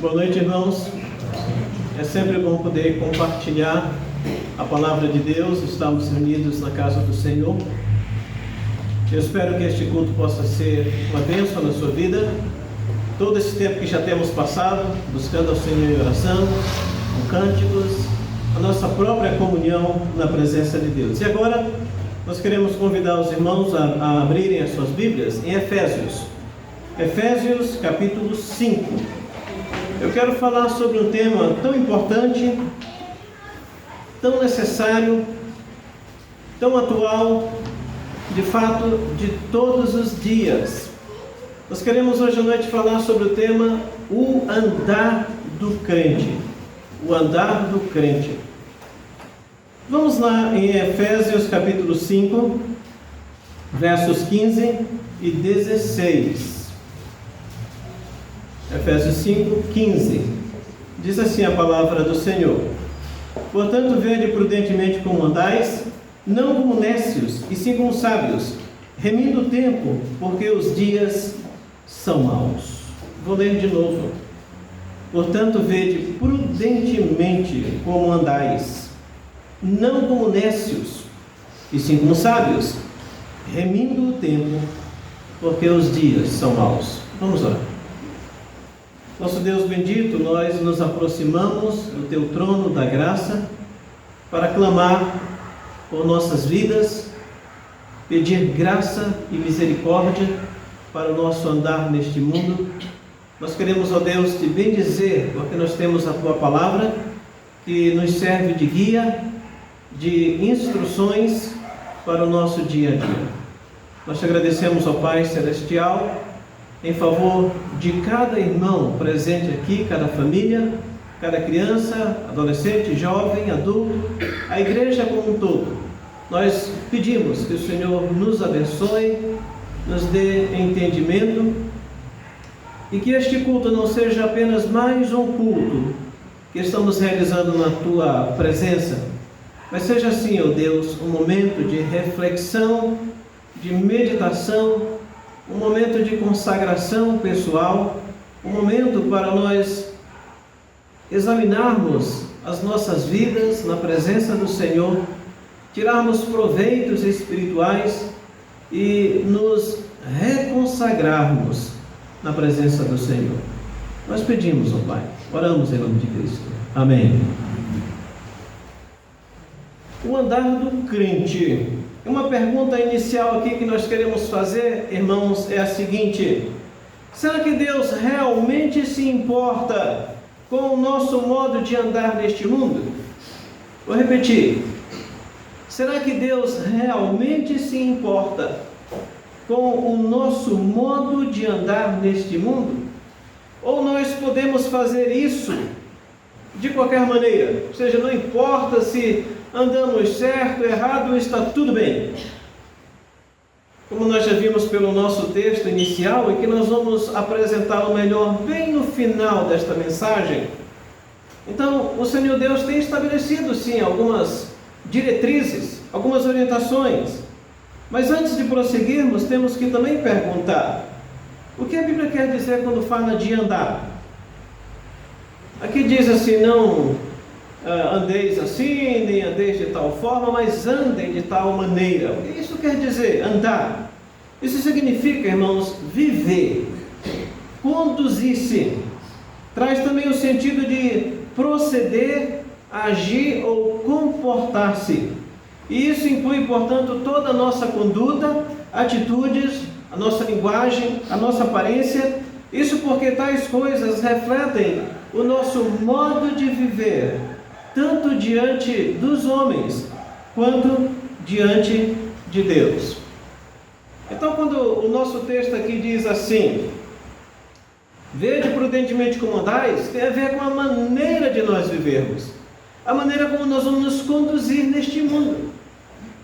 Boa noite, irmãos. É sempre bom poder compartilhar a palavra de Deus. Estamos reunidos na casa do Senhor. Eu espero que este culto possa ser uma bênção na sua vida. Todo esse tempo que já temos passado, buscando ao Senhor em oração, com cânticos, a nossa própria comunhão na presença de Deus. E agora, nós queremos convidar os irmãos a abrirem as suas Bíblias em Efésios. Efésios, capítulo 5. Eu quero falar sobre um tema tão importante, tão necessário, tão atual, de fato, de todos os dias. Nós queremos hoje à noite falar sobre o tema o andar do crente. O andar do crente. Vamos lá em Efésios capítulo 5, versos 15 e 16. Efésios 5, 15. Diz assim a palavra do Senhor: Portanto, vede prudentemente como andais, não como nécios, e sim como sábios, remindo o tempo, porque os dias são maus. Vou ler de novo. Portanto, vede prudentemente como andais, não como nécios, e sim como sábios, remindo o tempo, porque os dias são maus. Vamos lá. Nosso Deus bendito, nós nos aproximamos do Teu trono da graça para clamar por nossas vidas, pedir graça e misericórdia para o nosso andar neste mundo. Nós queremos, ó Deus, Te bendizer, porque nós temos a Tua palavra que nos serve de guia, de instruções para o nosso dia a dia. Nós Te agradecemos, ó Pai Celestial, em favor de cada irmão presente aqui, cada família, cada criança, adolescente, jovem, adulto, a igreja como um todo. Nós pedimos que o Senhor nos abençoe, nos dê entendimento e que este culto não seja apenas mais um culto que estamos realizando na Tua presença, mas seja assim, ó Deus, um momento de reflexão, de meditação, um momento de consagração pessoal, um momento para nós examinarmos as nossas vidas na presença do Senhor, tirarmos proveitos espirituais e nos reconsagrarmos na presença do Senhor. Nós pedimos, ó Pai, oramos em nome de Cristo. Amém. O andar do crente. Uma pergunta inicial aqui que nós queremos fazer, irmãos, é a seguinte: será que Deus realmente se importa com o nosso modo de andar neste mundo? Vou repetir. Será que Deus realmente se importa com o nosso modo de andar neste mundo? Ou nós podemos fazer isso de qualquer maneira? Ou seja, não importa se andamos certo, errado, está tudo bem. Como nós já vimos pelo nosso texto inicial, e que nós vamos apresentá-lo melhor bem no final desta mensagem. Então, o Senhor Deus tem estabelecido sim algumas diretrizes, algumas orientações. Mas antes de prosseguirmos, temos que também perguntar: o que a Bíblia quer dizer quando fala de andar? Aqui diz assim, não andeis assim, nem andeis de tal forma, mas andem de tal maneira. O que isso quer dizer, andar? Isso significa, irmãos, viver, conduzir-se. Traz também o sentido de proceder, agir ou comportar-se. E isso inclui, portanto, toda a nossa conduta, atitudes, a nossa linguagem, a nossa aparência. Isso porque tais coisas refletem o nosso modo de viver, tanto diante dos homens, quanto diante de Deus. Então, quando o nosso texto aqui diz assim: vede prudentemente como andais, tem a ver com a maneira de nós vivermos, a maneira como nós vamos nos conduzir neste mundo.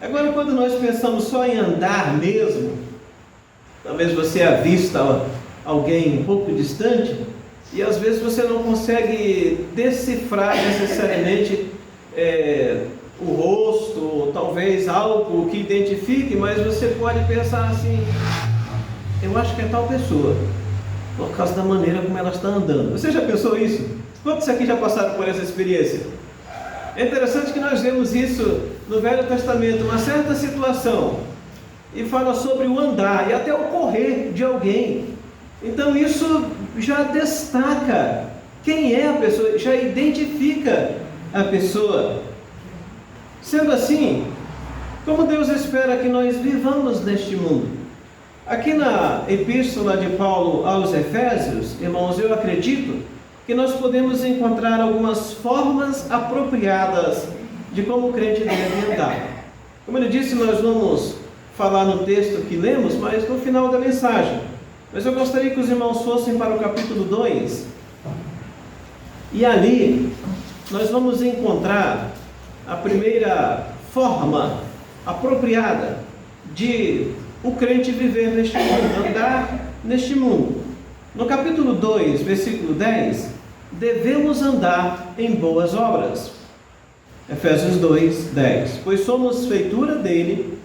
Agora, quando nós pensamos só em andar mesmo, talvez você avista alguém um pouco distante e às vezes você não consegue decifrar necessariamente o rosto, ou talvez algo que identifique, mas você pode pensar assim: eu acho que é tal pessoa, por causa da maneira como ela está andando. Você já pensou isso? Quantos aqui já passaram por essa experiência? É interessante que nós vemos isso no Velho Testamento, uma certa situação, e fala sobre o andar e até o correr de alguém. Então isso já destaca quem é a pessoa, já identifica a pessoa. Sendo assim, como Deus espera que nós vivamos neste mundo? Aqui na epístola de Paulo aos Efésios, irmãos, eu acredito que nós podemos encontrar algumas formas apropriadas de como o crente deve andar. Como ele disse, nós vamos falar no texto que lemos, mas no final da mensagem. Mas eu gostaria que os irmãos fossem para o capítulo 2, e ali nós vamos encontrar a primeira forma apropriada de o crente viver neste mundo, andar neste mundo. No capítulo 2, versículo 10, devemos andar em boas obras. Efésios 2, 10. Pois somos feitura dele,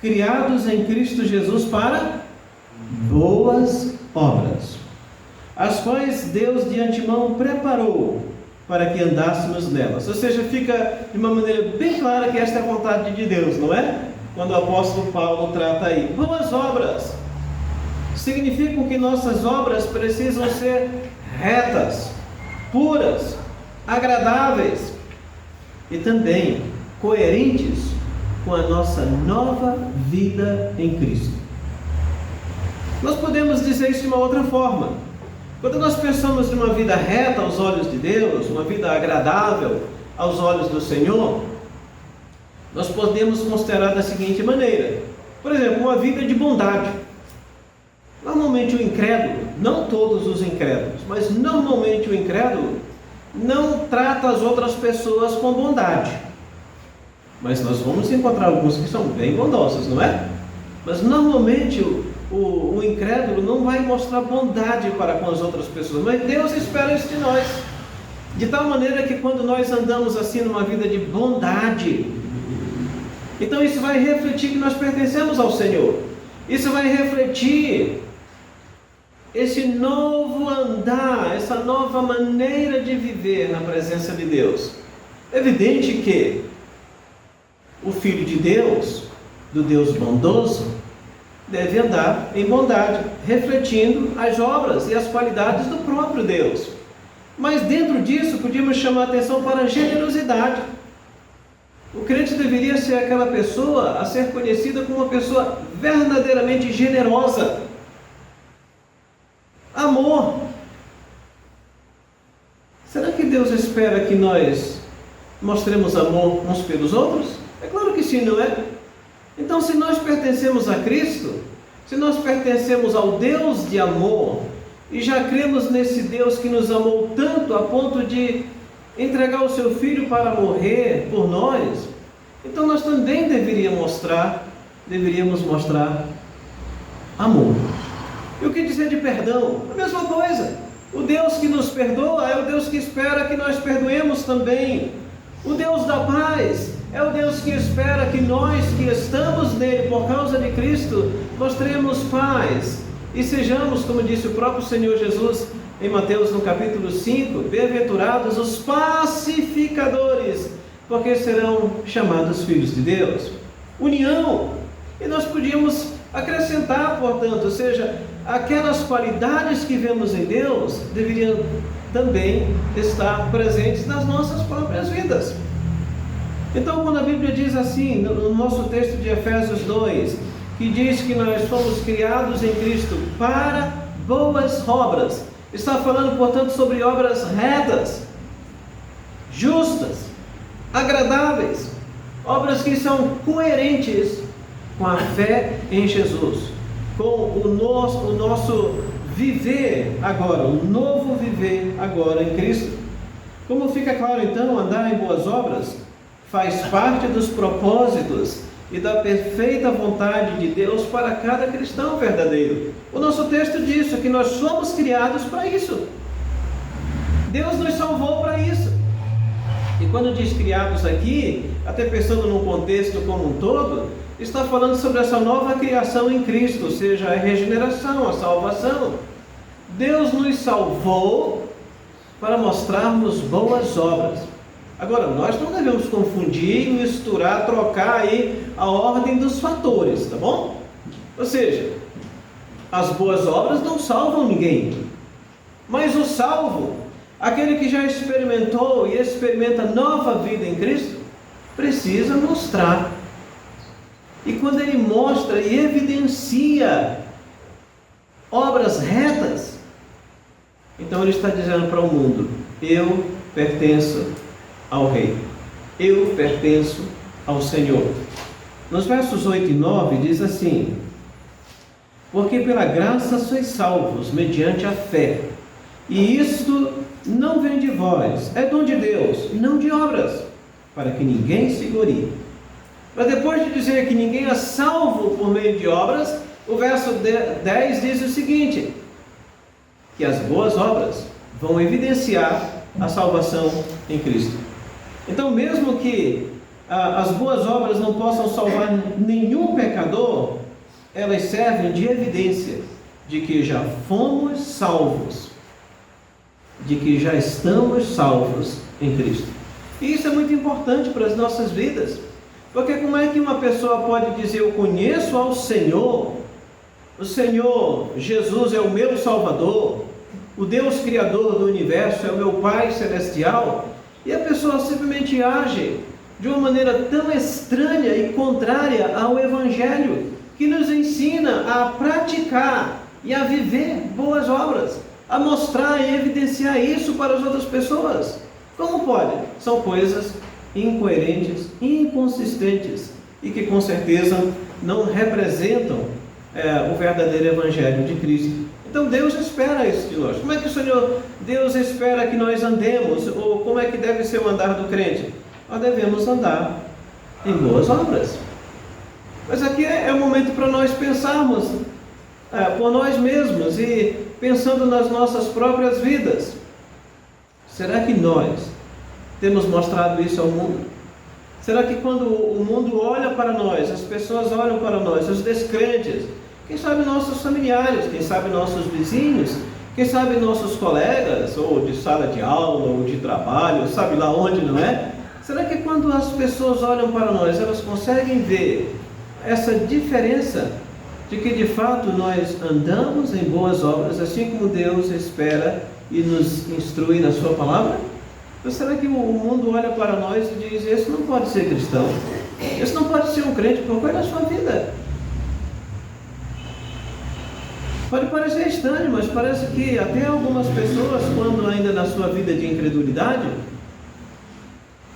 criados em Cristo Jesus para boas obras, as quais Deus de antemão preparou para que andássemos nelas. Ou seja, fica de uma maneira bem clara que esta é a vontade de Deus, não é? Quando o apóstolo Paulo trata aí. Boas obras significam que nossas obras precisam ser retas, puras, agradáveis e também coerentes com a nossa nova vida em Cristo. Nós podemos dizer isso de uma outra forma. Quando nós pensamos numa vida reta aos olhos de Deus, uma vida agradável aos olhos do Senhor, nós podemos considerar da seguinte maneira: por exemplo, uma vida de bondade. Normalmente o incrédulo, não todos os incrédulos, mas normalmente o incrédulo não trata as outras pessoas com bondade. Mas nós vamos encontrar alguns que são bem bondosos, não é? Mas normalmente o incrédulo não vai mostrar bondade para com as outras pessoas. Mas Deus espera isso de nós, de tal maneira que quando nós andamos assim numa vida de bondade, então isso vai refletir que nós pertencemos ao Senhor. Isso vai refletir esse novo andar, essa nova maneira de viver na presença de Deus. É evidente que o Filho de Deus, do Deus bondoso, deve andar em bondade, refletindo as obras e as qualidades do próprio Deus. Mas dentro disso, podíamos chamar a atenção para a generosidade. O crente deveria ser aquela pessoa a ser conhecida como uma pessoa verdadeiramente generosa. Amor. Será que Deus espera que nós mostremos amor uns pelos outros? É claro que sim, não é? Então, se nós pertencemos a Cristo, se nós pertencemos ao Deus de amor, e já cremos nesse Deus que nos amou tanto a ponto de entregar o seu Filho para morrer por nós, então nós também deveríamos mostrar amor. E o que dizer de perdão? A mesma coisa. O Deus que nos perdoa é o Deus que espera que nós perdoemos também. O Deus da paz é o Deus que espera que nós que estamos nele por causa de Cristo mostremos paz e sejamos, como disse o próprio Senhor Jesus em Mateus no capítulo 5, bem-aventurados os pacificadores, porque serão chamados filhos de Deus. União. E nós podíamos acrescentar, portanto, ou seja, aquelas qualidades que vemos em Deus deveriam também estar presentes nas nossas próprias vidas. Então, quando a Bíblia diz assim, no nosso texto de Efésios 2, que diz que nós fomos criados em Cristo para boas obras, está falando, portanto, sobre obras retas, justas, agradáveis, obras que são coerentes com a fé em Jesus, com o nosso viver agora, o novo viver agora em Cristo. Como fica claro então, andar em boas obras faz parte dos propósitos e da perfeita vontade de Deus para cada cristão verdadeiro. O nosso texto diz que nós somos criados para isso. Deus nos salvou para isso. E quando diz criados aqui, até pensando num contexto como um todo, está falando sobre essa nova criação em Cristo, ou seja, a regeneração, a salvação. Deus nos salvou para mostrarmos boas obras. Agora, nós não devemos confundir, misturar, trocar aí a ordem dos fatores, tá bom? Ou seja, as boas obras não salvam ninguém, mas o salvo, aquele que já experimentou e experimenta nova vida em Cristo, precisa mostrar. E quando ele mostra e evidencia obras retas, então ele está dizendo para o mundo: eu pertenço ao Rei, eu pertenço ao Senhor. Nos versos 8 e 9 diz assim: porque pela graça sois salvos mediante a fé, e isto não vem de vós, é dom de Deus, não de obras, para que ninguém se glorie. Para depois de dizer que ninguém é salvo por meio de obras, o verso 10 diz o seguinte: que as boas obras vão evidenciar a salvação em Cristo. Então, mesmo que as boas obras não possam salvar nenhum pecador, elas servem de evidência de que já fomos salvos, de que já estamos salvos em Cristo. E isso é muito importante para as nossas vidas, porque como é que uma pessoa pode dizer: eu conheço ao Senhor, o Senhor Jesus é o meu Salvador, o Deus Criador do Universo é o meu Pai Celestial, e a pessoa simplesmente age de uma maneira tão estranha e contrária ao Evangelho, que nos ensina a praticar e a viver boas obras, a mostrar e evidenciar isso para as outras pessoas? Como pode? São coisas incoerentes, inconsistentes, e que com certeza não representam o verdadeiro Evangelho de Cristo. Então Deus espera isso de nós. Como é que o Senhor, Deus espera que nós andemos? Ou como é que deve ser o andar do crente? Nós devemos andar em boas obras. Mas aqui é o momento para nós pensarmos por nós mesmos e pensando nas nossas próprias vidas. Será que nós temos mostrado isso ao mundo? Será que quando o mundo olha para nós, as pessoas olham para nós, os descrentes, quem sabe nossos familiares, quem sabe nossos vizinhos, quem sabe nossos colegas, ou de sala de aula, ou de trabalho, sabe lá onde, não é? Será que quando as pessoas olham para nós, elas conseguem ver essa diferença de que de fato nós andamos em boas obras, assim como Deus espera e nos instrui na sua palavra? Ou será que o mundo olha para nós e diz: esse não pode ser cristão, esse não pode ser um crente, procure na sua vida? Pode parecer estranho, mas parece que até algumas pessoas, quando ainda na sua vida de incredulidade,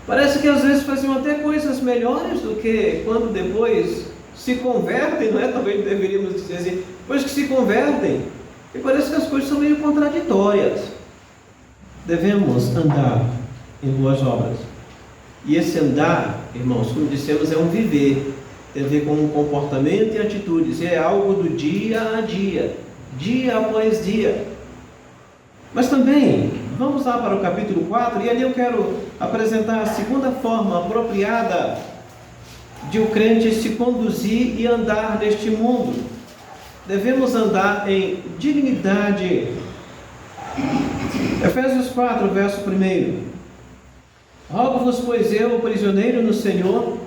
parece que às vezes faziam até coisas melhores do que quando depois se convertem, não é? Talvez deveríamos dizer assim, depois que se convertem, e parece que as coisas são meio contraditórias. Devemos andar em boas obras. E esse andar, irmãos, como dissemos, é um viver. Tem a ver com um comportamento e atitudes. E é algo do dia a dia, dia após dia. Mas também, vamos lá para o capítulo 4, e ali eu quero apresentar a segunda forma apropriada de o crente se conduzir e andar neste mundo. Devemos andar em dignidade. Efésios 4, verso 1: rogo-vos, pois eu, prisioneiro no Senhor,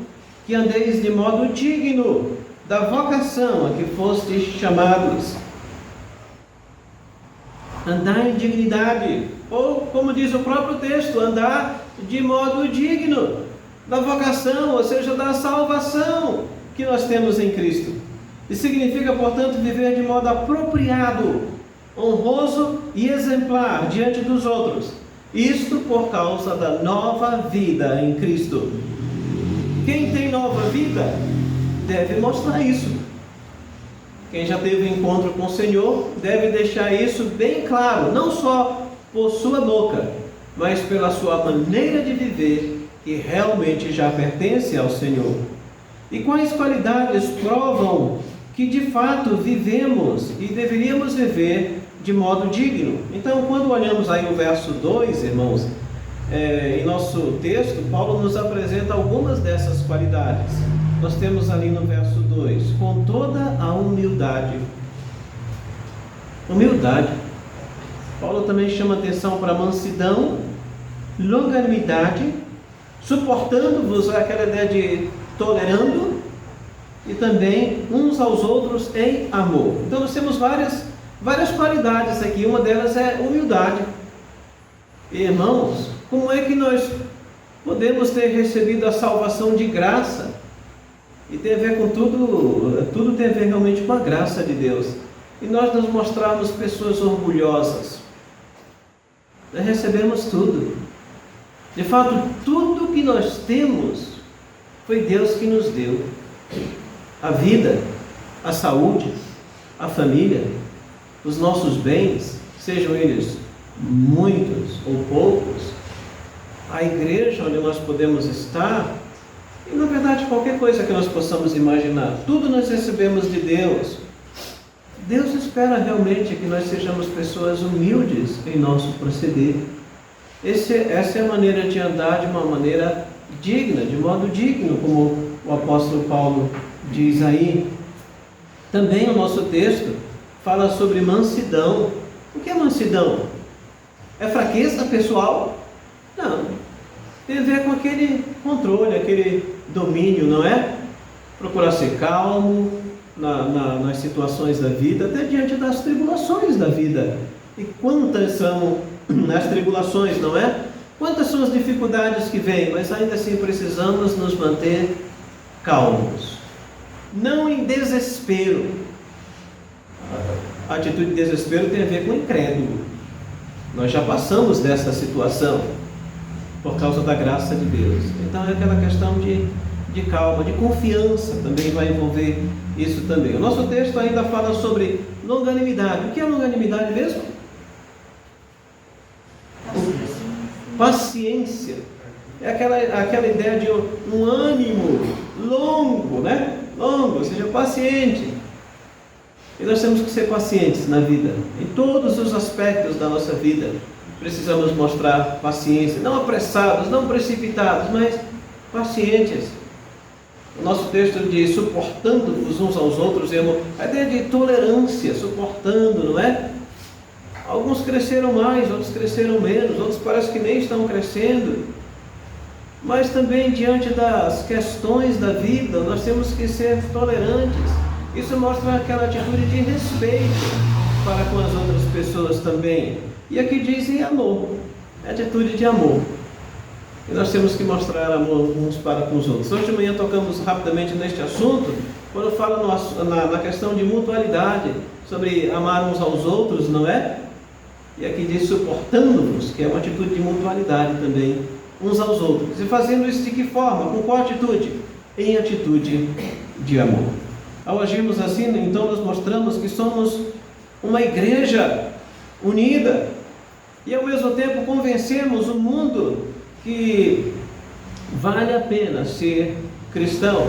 que andeis de modo digno da vocação a que fostes chamados. Andar em dignidade, ou como diz o próprio texto, andar de modo digno da vocação, ou seja, da salvação que nós temos em Cristo. E significa, portanto, viver de modo apropriado, honroso e exemplar diante dos outros. Isto por causa da nova vida em Cristo. Quem tem nova vida deve mostrar isso. Quem já teve encontro com o Senhor deve deixar isso bem claro, não só por sua boca, mas pela sua maneira de viver, que realmente já pertence ao Senhor. E quais qualidades provam que de fato vivemos e deveríamos viver de modo digno? Então, quando olhamos aí o verso 2, irmãos, em nosso texto, Paulo nos apresenta algumas dessas qualidades. Nós temos ali no verso 2, com toda a humildade. Humildade. Paulo também chama atenção para a mansidão, longanimidade, suportando-vos, aquela ideia de tolerando, e também uns aos outros em amor. Então nós temos várias qualidades aqui, uma delas é humildade. Irmãos, como é que nós podemos ter recebido a salvação de graça? E tem a ver com tudo tem a ver realmente com a graça de Deus. E nós nos mostrarmos pessoas orgulhosas. Nós recebemos tudo. De fato, tudo que nós temos foi Deus que nos deu. A vida, a saúde, a família, os nossos bens, sejam eles muitos ou poucos, a igreja onde nós podemos estar, e na verdade qualquer coisa que nós possamos imaginar, tudo nós recebemos de Deus. Deus espera realmente que nós sejamos pessoas humildes em nosso proceder. Essa é a maneira de andar de uma maneira digna, de modo digno, como o apóstolo Paulo diz aí. Também o nosso texto fala sobre mansidão. O que é mansidão? É fraqueza pessoal? Não. Tem a ver com aquele controle, aquele domínio, não é? Procurar ser calmo nas situações da vida, até diante das tribulações da vida. E quantas são as tribulações, não é? Quantas são as dificuldades que vêm, mas ainda assim precisamos nos manter calmos. Não em desespero. A atitude de desespero tem a ver com o incrédulo. Nós já passamos dessa situação por causa da graça de Deus. Então é aquela questão de calma, de confiança, também vai envolver isso também. O nosso texto ainda fala sobre longanimidade. O que é longanimidade mesmo? Paciência. É aquela ideia de um ânimo longo, né? Longo, ou seja, paciente. E nós temos que ser pacientes na vida, em todos os aspectos da nossa vida. Precisamos mostrar paciência, não apressados, não precipitados, mas pacientes. O nosso texto diz, suportando-vos uns aos outros, a ideia de tolerância, suportando, não é? Alguns cresceram mais, outros cresceram menos, outros parece que nem estão crescendo. Mas também diante das questões da vida, nós temos que ser tolerantes. Isso mostra aquela atitude de respeito para com as outras pessoas também. E aqui diz em amor, atitude de amor. E nós temos que mostrar amor uns para com os outros. Hoje de manhã tocamos rapidamente neste assunto, quando fala na questão de mutualidade, sobre amar uns aos outros, não é? E aqui diz suportando-vos, que é uma atitude de mutualidade também, uns aos outros. E fazendo isso de que forma? Com qual atitude? Em atitude de amor. Ao agirmos assim, então nós mostramos que somos uma igreja unida e ao mesmo tempo convencemos o mundo que vale a pena ser cristão.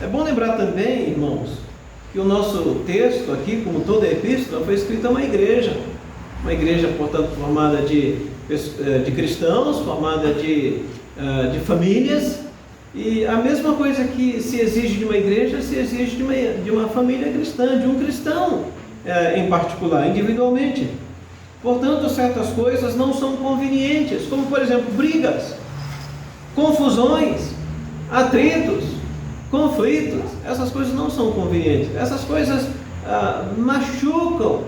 É bom lembrar também, irmãos, que o nosso texto aqui, como toda a epístola, foi escrita a uma igreja, portanto, formada de cristãos, formada de famílias. E a mesma coisa que se exige de uma igreja, se exige de uma família cristã, de um cristão em particular, individualmente. Portanto, certas coisas não são convenientes, como por exemplo, brigas, confusões, atritos, conflitos, essas coisas não são convenientes, essas coisas machucam,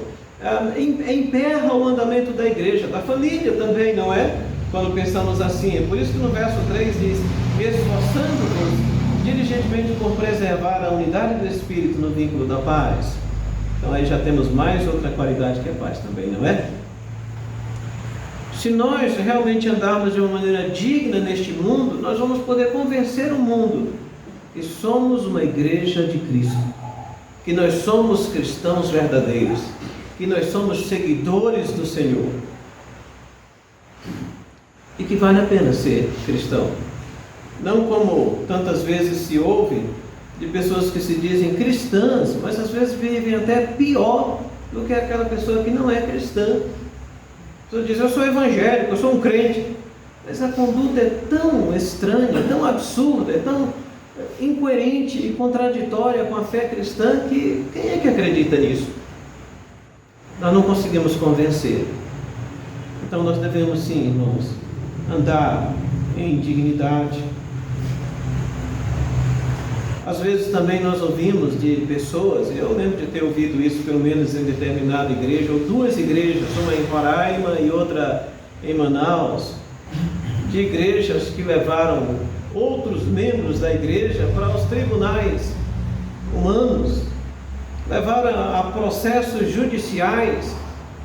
emperram o andamento da igreja, da família também, não é? Quando pensamos assim, é por isso que no verso 3 diz: esforçando-nos diligentemente por preservar a unidade do Espírito no vínculo da paz. Então aí já temos mais outra qualidade que é paz também, não é? Se nós realmente andarmos de uma maneira digna neste mundo, nós vamos poder convencer o mundo que somos uma igreja de Cristo, que nós somos cristãos verdadeiros, que nós somos seguidores do Senhor e que vale a pena ser cristão. Não como tantas vezes se ouve de pessoas que se dizem cristãs, mas às vezes vivem até pior do que aquela pessoa que não é cristã. A pessoa diz: eu sou evangélico, eu sou um crente, mas a conduta é tão estranha, tão absurda, é tão incoerente e contraditória com a fé cristã que quem é que acredita nisso? Nós não conseguimos convencer. Então nós devemos sim, irmãos, andar em dignidade. Às vezes também nós ouvimos de pessoas, eu lembro de ter ouvido isso pelo menos em determinada igreja, ou duas igrejas, uma em Roraima e outra em Manaus, de igrejas que levaram outros membros da igreja para os tribunais humanos, levaram a processos judiciais,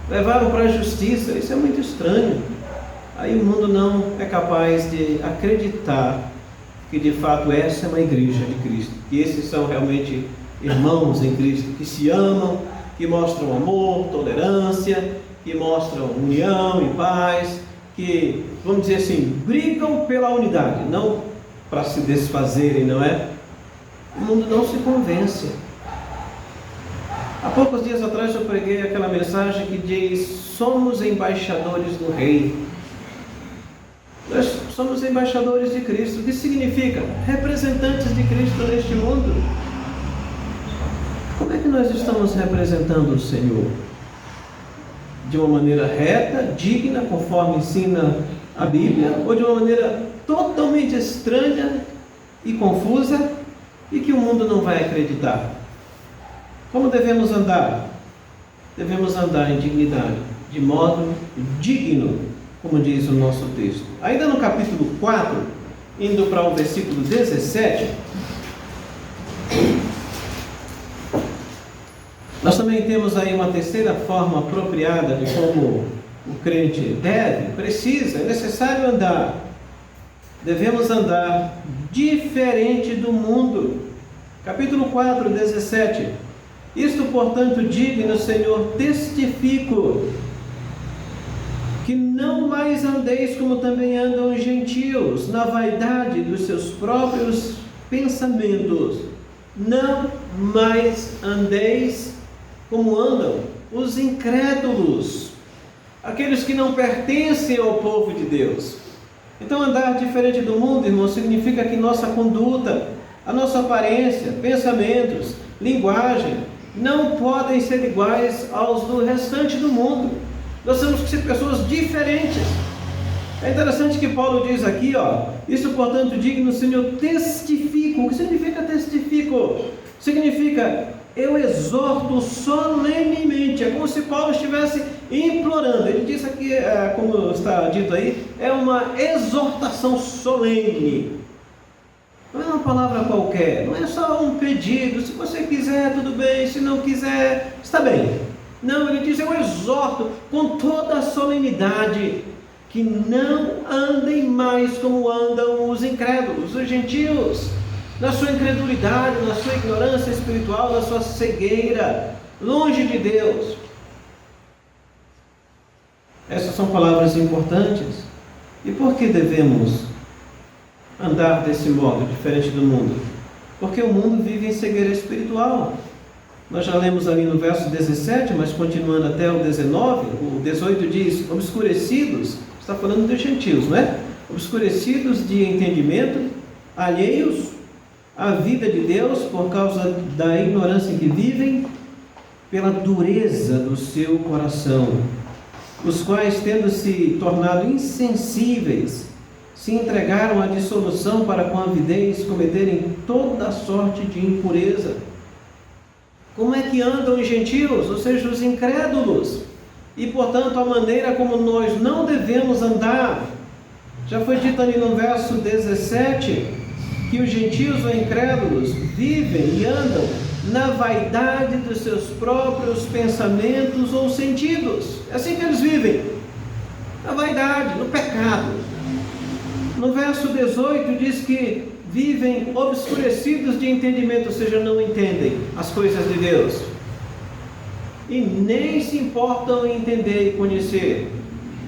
levaram para a justiça. Isso é muito estranho. Aí o mundo não é capaz de acreditar que de fato essa é uma igreja de Cristo, que esses são realmente irmãos em Cristo, que se amam, que mostram amor, tolerância, que mostram união e paz, que, vamos dizer assim, brigam pela unidade, não para se desfazerem, não é? O mundo não se convence. Há poucos dias atrás eu preguei aquela mensagem que diz: somos embaixadores do Rei. Nós somos embaixadores de Cristo. O que significa? Representantes de Cristo neste mundo. Como é que nós estamos representando o Senhor? De uma maneira reta, digna, conforme ensina a Bíblia, ou de uma maneira totalmente estranha e confusa e que o mundo não vai acreditar? Como devemos andar? Devemos andar em dignidade, de modo digno, como diz o nosso texto. Ainda no capítulo 4, indo para o versículo 17, nós também temos aí uma terceira forma apropriada de como o crente deve, precisa, é necessário andar. Devemos andar diferente do mundo. Capítulo 4, 17. Isto, portanto, digo no Senhor, testifico, que não mais andeis como também andam os gentios, na vaidade dos seus próprios pensamentos. Não mais andeis como andam os incrédulos, aqueles que não pertencem ao povo de Deus. Então, andar diferente do mundo, irmão, significa que nossa conduta, a nossa aparência, pensamentos, linguagem, não podem ser iguais aos do restante do mundo. Nós temos que ser pessoas diferentes. É interessante que Paulo diz aqui, isso, portanto, digo no Senhor, testifico. O que significa testifico? Significa, eu exorto solenemente. É como se Paulo estivesse implorando. Ele diz aqui, como está dito aí, é uma exortação solene. Não é uma palavra qualquer, não é só um pedido. Se você quiser, tudo bem, se não quiser, está bem. Não, ele diz: eu exorto com toda a solenidade que não andem mais como andam os incrédulos, os gentios, na sua incredulidade, na sua ignorância espiritual, na sua cegueira, longe de Deus. Essas são palavras importantes. E por que devemos andar desse modo, diferente do mundo? Porque o mundo vive em cegueira espiritual. Nós já lemos ali no verso 17, mas continuando até o 19, o 18 diz: obscurecidos, está falando dos gentios, não é? Obscurecidos de entendimento, alheios à vida de Deus por causa da ignorância em que vivem, pela dureza do seu coração, os quais, tendo se tornado insensíveis, se entregaram à dissolução para com avidez cometerem toda sorte de impureza. Como é que andam os gentios, ou seja, os incrédulos? E, portanto, a maneira como nós não devemos andar. Já foi dito ali no verso 17, que os gentios ou incrédulos vivem e andam na vaidade dos seus próprios pensamentos ou sentidos. É assim que eles vivem, na vaidade, no pecado. No verso 18 diz que vivem obscurecidos de entendimento, ou seja, não entendem as coisas de Deus. E nem se importam em entender e conhecer.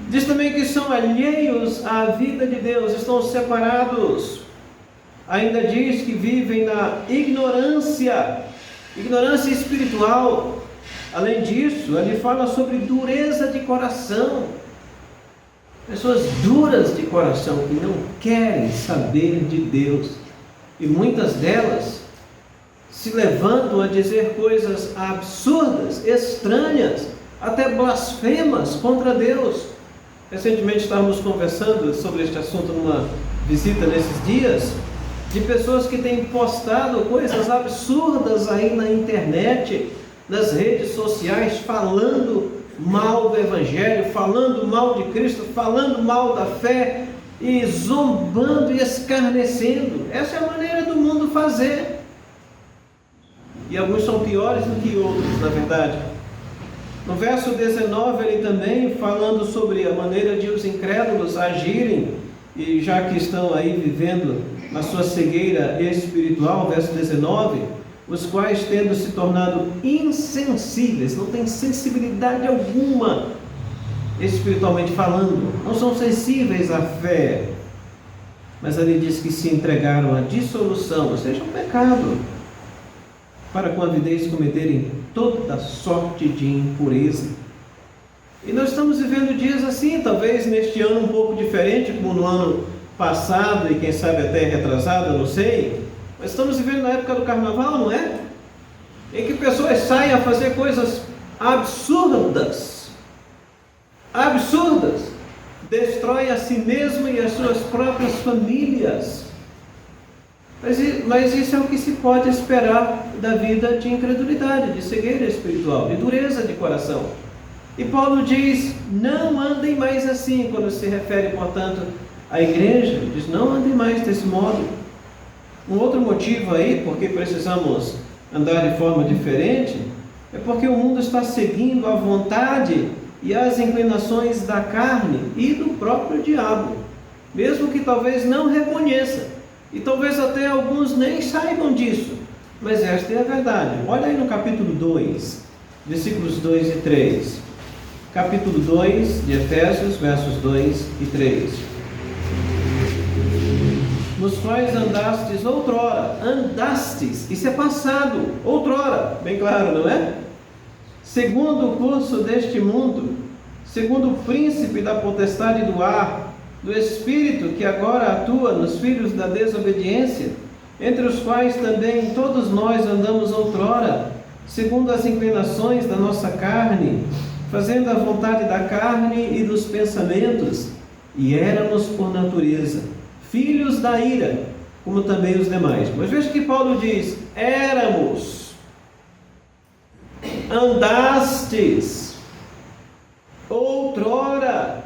Diz também que são alheios à vida de Deus, estão separados. Ainda diz que vivem na ignorância espiritual. Além disso, ele fala sobre dureza de coração. Pessoas duras de coração que não querem saber de Deus. E muitas delas se levantam a dizer coisas absurdas, estranhas, até blasfemas contra Deus. Recentemente estávamos conversando sobre este assunto numa visita nesses dias, de pessoas que têm postado coisas absurdas aí na internet, nas redes sociais, falando mal do Evangelho, falando mal de Cristo, falando mal da fé, e zombando e escarnecendo. Essa é a maneira do mundo fazer. E alguns são piores do que outros, na verdade. No verso 19, ele também falando sobre a maneira de os incrédulos agirem, e já que estão aí vivendo na sua cegueira espiritual, verso 19, os quais, tendo se tornado insensíveis, não têm sensibilidade alguma, espiritualmente falando, não são sensíveis à fé, mas ele diz que se entregaram à dissolução, ou seja, ao pecado, para com avidez cometerem toda sorte de impureza. E nós estamos vivendo dias assim, talvez neste ano um pouco diferente, como no ano passado, e quem sabe até retrasado, eu não sei, mas estamos vivendo na época do carnaval, não é? Em que pessoas saem a fazer coisas absurdas, destroem a si mesmo e as suas próprias famílias. Mas isso é o que se pode esperar da vida de incredulidade, de cegueira espiritual, de dureza de coração. E Paulo diz, não andem mais assim, quando se refere, portanto, à igreja, diz, não andem mais desse modo. Um outro motivo aí, porque precisamos andar de forma diferente, é porque o mundo está seguindo a vontade e as inclinações da carne e do próprio diabo, mesmo que talvez não reconheça, e talvez até alguns nem saibam disso, mas esta é a verdade. Olha aí no capítulo 2, versículos 2 e 3. Capítulo 2 de Efésios, versos 2 e 3. Nos quais andastes outrora, isso é passado, outrora, bem claro, não é? Segundo o curso deste mundo, segundo o príncipe da potestade do ar, do espírito que agora atua nos filhos da desobediência, entre os quais também todos nós andamos outrora, segundo as inclinações da nossa carne, fazendo a vontade da carne e dos pensamentos, e éramos por natureza filhos da ira, como também os demais. Mas veja que Paulo diz, éramos, andastes, outrora.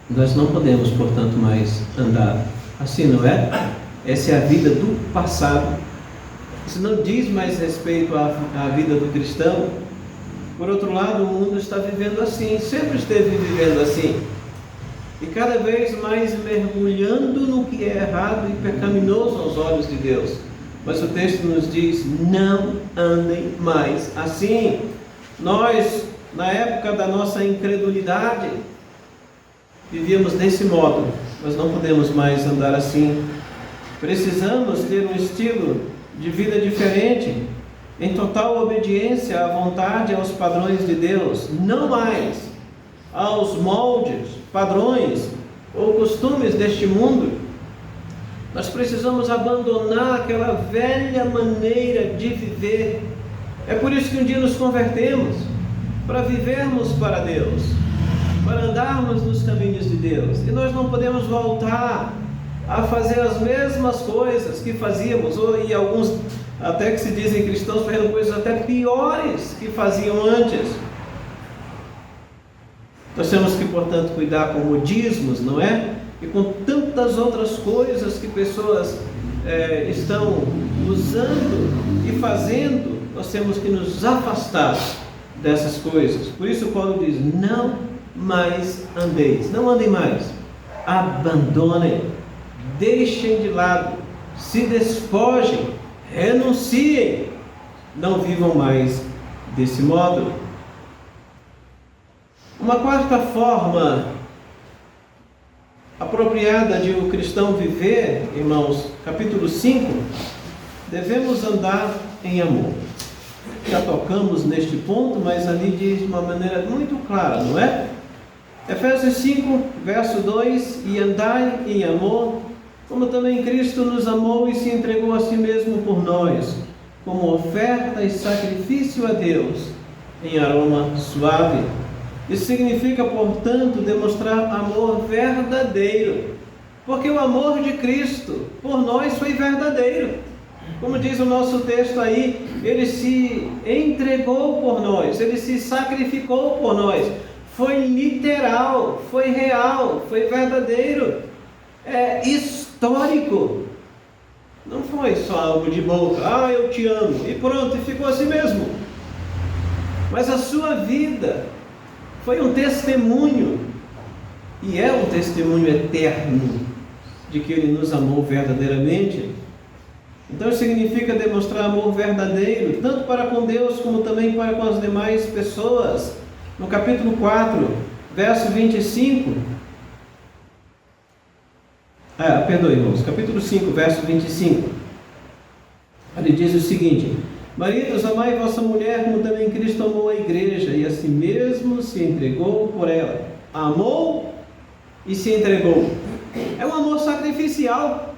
Nós não podemos, portanto, mais andar assim, não é? Essa é a vida do passado. Isso não diz mais respeito à vida do cristão. Por outro lado, o mundo está vivendo assim, sempre esteve vivendo assim, e cada vez mais mergulhando no que é errado e pecaminoso aos olhos de Deus. Mas o texto nos diz, não andem mais assim. Nós, na época da nossa incredulidade, vivíamos desse modo, mas não podemos mais andar assim. Precisamos ter um estilo de vida diferente, em total obediência à vontade e aos padrões de Deus, não mais aos moldes, padrões ou costumes deste mundo. Nós precisamos abandonar aquela velha maneira de viver. É por isso que um dia nos convertemos, para vivermos para Deus. para andarmos nos caminhos de Deus. E nós não podemos voltar a fazer as mesmas coisas que fazíamos, e alguns até que se dizem cristãos fazendo coisas até piores que faziam antes. Nós temos que, portanto, cuidar com modismos, não é? E com tantas outras coisas que pessoas estão usando e fazendo, nós temos que nos afastar dessas coisas. Por isso Paulo diz: não mais andeis, não andem mais, abandonem, deixem de lado, se despojem, renunciem, não vivam mais desse modo. Uma quarta forma apropriada de o cristão viver, irmãos, capítulo 5, devemos andar em amor. Já tocamos neste ponto, mas ali diz de uma maneira muito clara, não é? Efésios 5, verso 2: e andai em amor, como também Cristo nos amou e se entregou a si mesmo por nós, como oferta e sacrifício a Deus, em aroma suave. Isso significa, portanto, demonstrar amor verdadeiro, porque o amor de Cristo por nós foi verdadeiro. Como diz o nosso texto aí, Ele se entregou por nós, Ele se sacrificou por nós. Foi literal, foi real, foi verdadeiro, é histórico. Não foi só algo de boca, eu te amo, e pronto, e ficou assim mesmo. Mas a sua vida foi um testemunho, e é um testemunho eterno, de que Ele nos amou verdadeiramente. Então isso significa demonstrar amor verdadeiro, tanto para com Deus, como também para com as demais pessoas. No capítulo 4, verso 25, irmãos, capítulo 5, verso 25, ele diz o seguinte: maridos, amai vossa mulher, como também Cristo amou a igreja, e a si mesmo se entregou por ela. Amou e se entregou. É um amor sacrificial,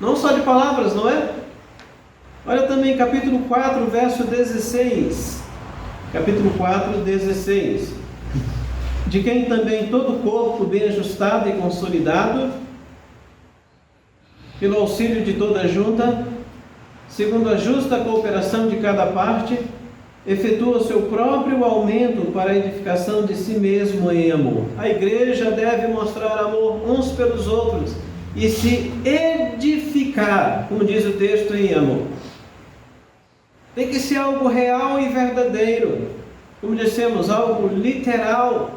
não só de palavras, não é? Olha também capítulo 4, verso 16. Capítulo 4, 16. De quem também todo o corpo bem ajustado e consolidado, pelo auxílio de toda a junta, segundo a justa cooperação de cada parte, efetua o seu próprio aumento para a edificação de si mesmo em amor. A igreja deve mostrar amor uns pelos outros e se edificar, como diz o texto, em amor. Tem que ser algo real e verdadeiro, como dissemos, algo literal.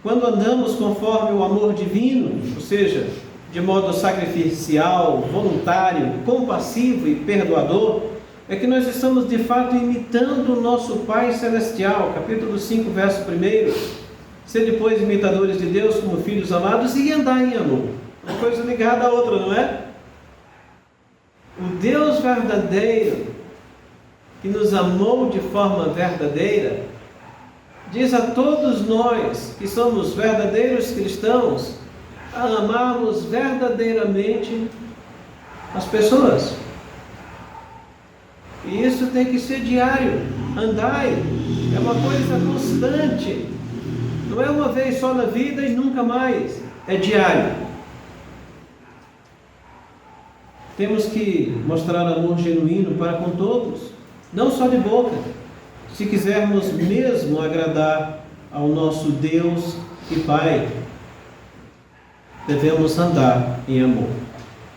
Quando andamos conforme o amor divino, ou seja, de modo sacrificial, voluntário, compassivo e perdoador, é que nós estamos de fato imitando o nosso Pai Celestial. Capítulo 5, verso 1: ser depois imitadores de Deus como filhos amados e andar em amor. Uma coisa ligada à outra, não é? O Deus verdadeiro, que nos amou de forma verdadeira, diz a todos nós que somos verdadeiros cristãos a amarmos verdadeiramente as pessoas. E isso tem que ser diário. Andai é uma coisa constante, não é uma vez só na vida e nunca mais, é diário. Temos que mostrar amor genuíno para com todos, não só de boca, se quisermos mesmo agradar ao nosso Deus e Pai. Devemos andar em amor.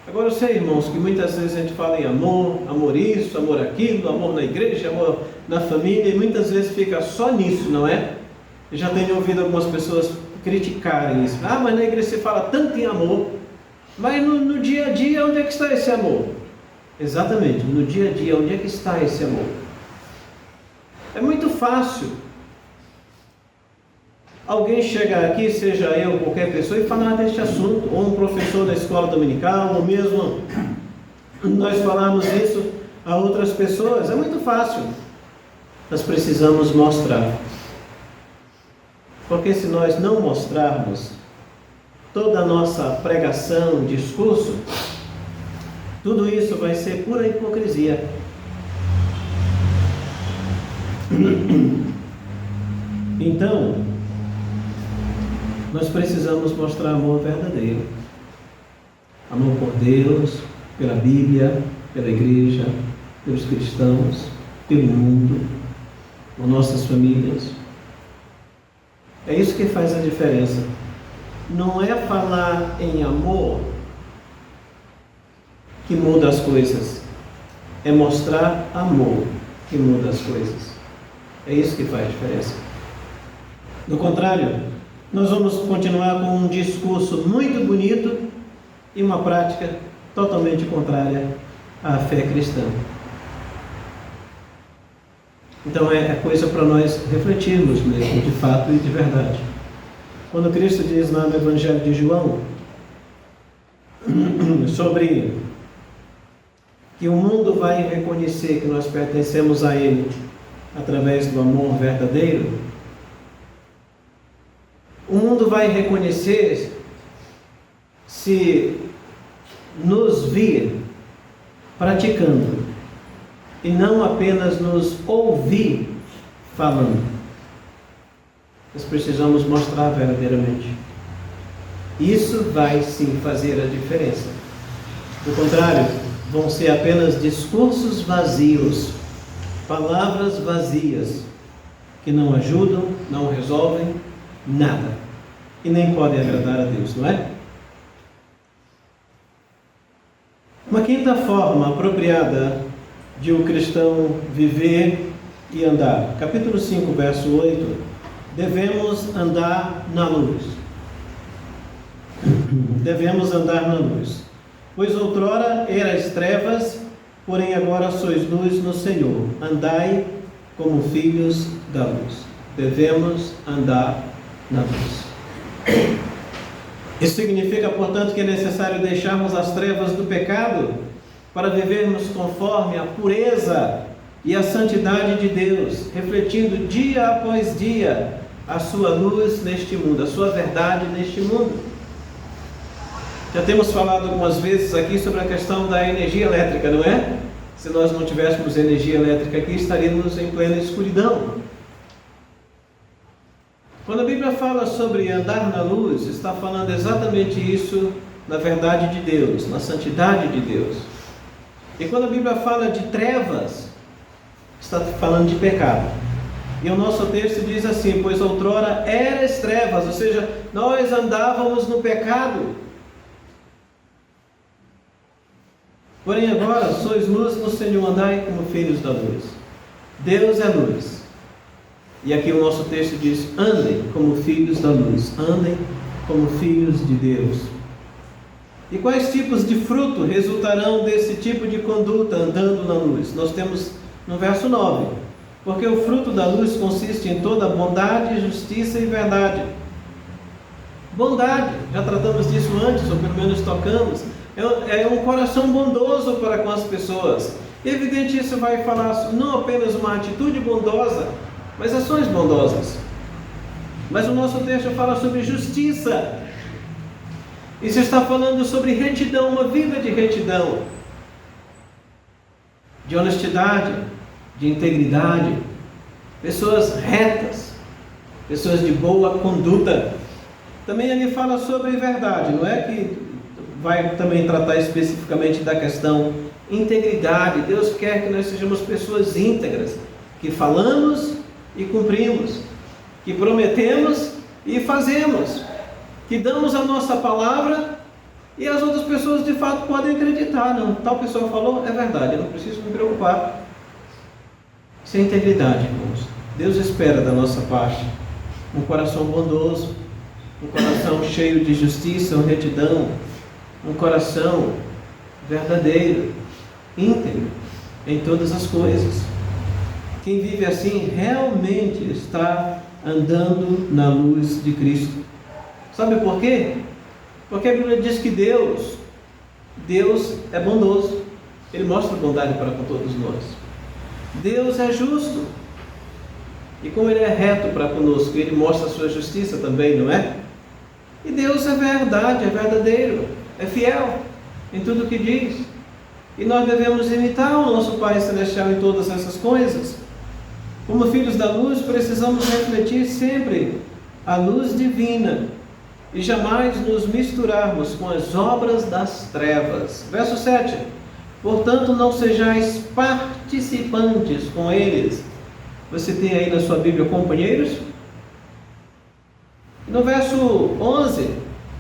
Agora eu sei, irmãos, que muitas vezes a gente fala em amor, amor isso, amor aquilo, amor na igreja, amor na família, e muitas vezes fica só nisso, não é? Eu já tenho ouvido algumas pessoas criticarem isso. Mas na igreja se fala tanto em amor, mas no dia a dia, onde é que está esse amor? Exatamente, no dia a dia, onde é que está esse amor? É muito fácil alguém chegar aqui, seja eu ou qualquer pessoa, e falar deste assunto, ou um professor da escola dominical, ou mesmo nós falarmos isso a outras pessoas. É muito fácil. Nós precisamos mostrar. Porque se nós não mostrarmos toda a nossa pregação, discurso, tudo isso vai ser pura hipocrisia. Então, nós precisamos mostrar amor verdadeiro. Amor por Deus, pela Bíblia, pela igreja, pelos cristãos, pelo mundo, por nossas famílias. É isso que faz a diferença. Não é falar em amor que muda as coisas. É mostrar amor que muda as coisas. É isso que faz a diferença. Do contrário, nós vamos continuar com um discurso muito bonito e uma prática totalmente contrária à fé cristã. Então é coisa para nós refletirmos mesmo, de fato e de verdade. Quando Cristo diz lá no Evangelho de João sobre que o mundo vai reconhecer que nós pertencemos a Ele através do amor verdadeiro, o mundo vai reconhecer se nos vir praticando e não apenas nos ouvir falando. Nós precisamos mostrar verdadeiramente. Isso vai sim fazer a diferença. Do contrário, vão ser apenas discursos vazios, palavras vazias, que não ajudam, não resolvem nada e nem podem agradar a Deus, não é? Uma quinta forma apropriada de um cristão viver e andar. Capítulo 5, verso 8. Devemos andar na luz. Devemos andar na luz. Pois outrora erais trevas, porém agora sois luz no Senhor. Andai como filhos da luz. Devemos andar na luz. Isso significa, portanto, que é necessário deixarmos as trevas do pecado para vivermos conforme a pureza e a santidade de Deus, refletindo dia após dia a sua luz neste mundo, a sua verdade neste mundo. Já temos falado algumas vezes aqui sobre a questão da energia elétrica, não é? Se nós não tivéssemos energia elétrica aqui, estaríamos em plena escuridão. Quando a Bíblia fala sobre andar na luz, está falando exatamente isso na verdade de Deus, na santidade de Deus. E quando a Bíblia fala de trevas, está falando de pecado. E o nosso texto diz assim: pois outrora eras trevas, ou seja, nós andávamos no pecado. Porém agora sois luz no Senhor, andai como filhos da luz. Deus é luz. E aqui o nosso texto diz: andem como filhos da luz, andem como filhos de Deus. E quais tipos de fruto resultarão desse tipo de conduta andando na luz? Nós temos no verso 9: porque o fruto da luz consiste em toda bondade, justiça e verdade. Bondade, já tratamos disso antes, ou pelo menos tocamos, é um coração bondoso para com as pessoas. Evidente, isso vai falar não apenas uma atitude bondosa, mas ações bondosas. Mas o nosso texto fala sobre justiça. Isso está falando sobre retidão, uma vida de retidão, de honestidade, de integridade, pessoas retas, pessoas de boa conduta. Também ele fala sobre verdade, não é que vai também tratar especificamente da questão integridade. Deus quer que nós sejamos pessoas íntegras, que falamos e cumprimos, que prometemos e fazemos, que damos a nossa palavra e as outras pessoas de fato podem acreditar. Não, tal pessoa falou, é verdade, eu não preciso me preocupar. Isso é integridade, irmãos. Deus espera da nossa parte um coração bondoso, um coração cheio de justiça, retidão, um coração verdadeiro, íntegro em todas as coisas. Quem vive assim realmente está andando na luz de Cristo. Sabe por quê? Porque a Bíblia diz que Deus é bondoso. Ele mostra bondade para com todos nós. Deus é justo. E como Ele é reto para conosco, Ele mostra a sua justiça também, não é? E Deus é verdade, é verdadeiro, é fiel em tudo o que diz. E nós devemos imitar o nosso Pai Celestial em todas essas coisas. Como filhos da luz, precisamos refletir sempre a luz divina e jamais nos misturarmos com as obras das trevas. Verso 7. Portanto, não sejais participantes com eles. Você tem aí na sua Bíblia companheiros? No verso 11.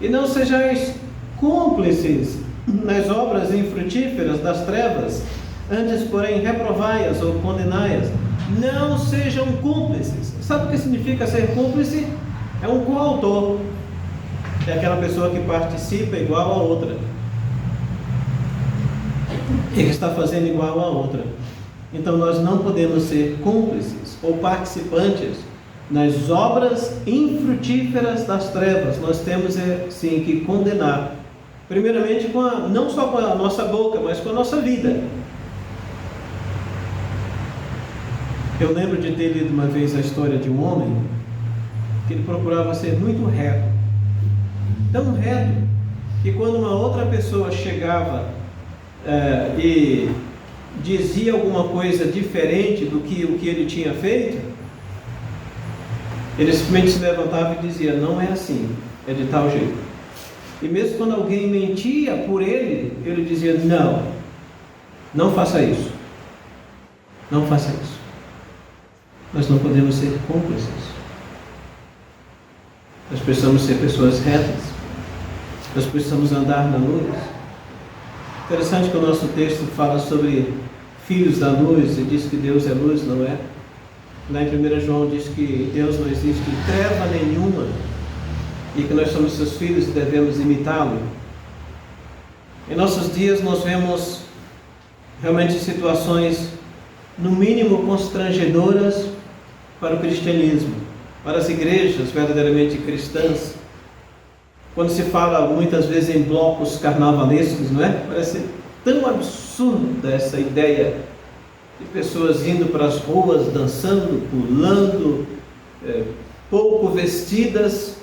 E não sejais cúmplices nas obras infrutíferas das trevas, antes, porém, reprovai-as ou condenai-as. Não sejam cúmplices. Sabe o que significa ser cúmplice? É um coautor. É aquela pessoa que participa igual a outra. E que está fazendo igual a outra. Então nós não podemos ser cúmplices ou participantes nas obras infrutíferas das trevas. Nós temos sim que condenar. Primeiramente não só com a nossa boca, mas com a nossa vida. Eu lembro de ter lido uma vez a história de um homem que ele procurava ser muito reto. Tão reto que quando uma outra pessoa chegava e dizia alguma coisa diferente do que o que ele tinha feito, ele simplesmente se levantava e dizia: não é assim, é de tal jeito. E mesmo quando alguém mentia por ele, ele dizia: não faça isso, não faça isso. Nós não podemos ser cúmplices. Nós precisamos ser pessoas retas. Nós precisamos andar na luz. Interessante que o nosso texto fala sobre filhos da luz e diz que Deus é luz, não é? Lá em 1 João diz que em Deus não existe treva nenhuma e que nós somos seus filhos e devemos imitá-lo. Em nossos dias nós vemos realmente situações no mínimo constrangedoras para o cristianismo, para as igrejas verdadeiramente cristãs. Quando se fala muitas vezes em blocos carnavalescos, não é? Parece tão absurda essa ideia de pessoas indo para as ruas, dançando, pulando, pouco vestidas,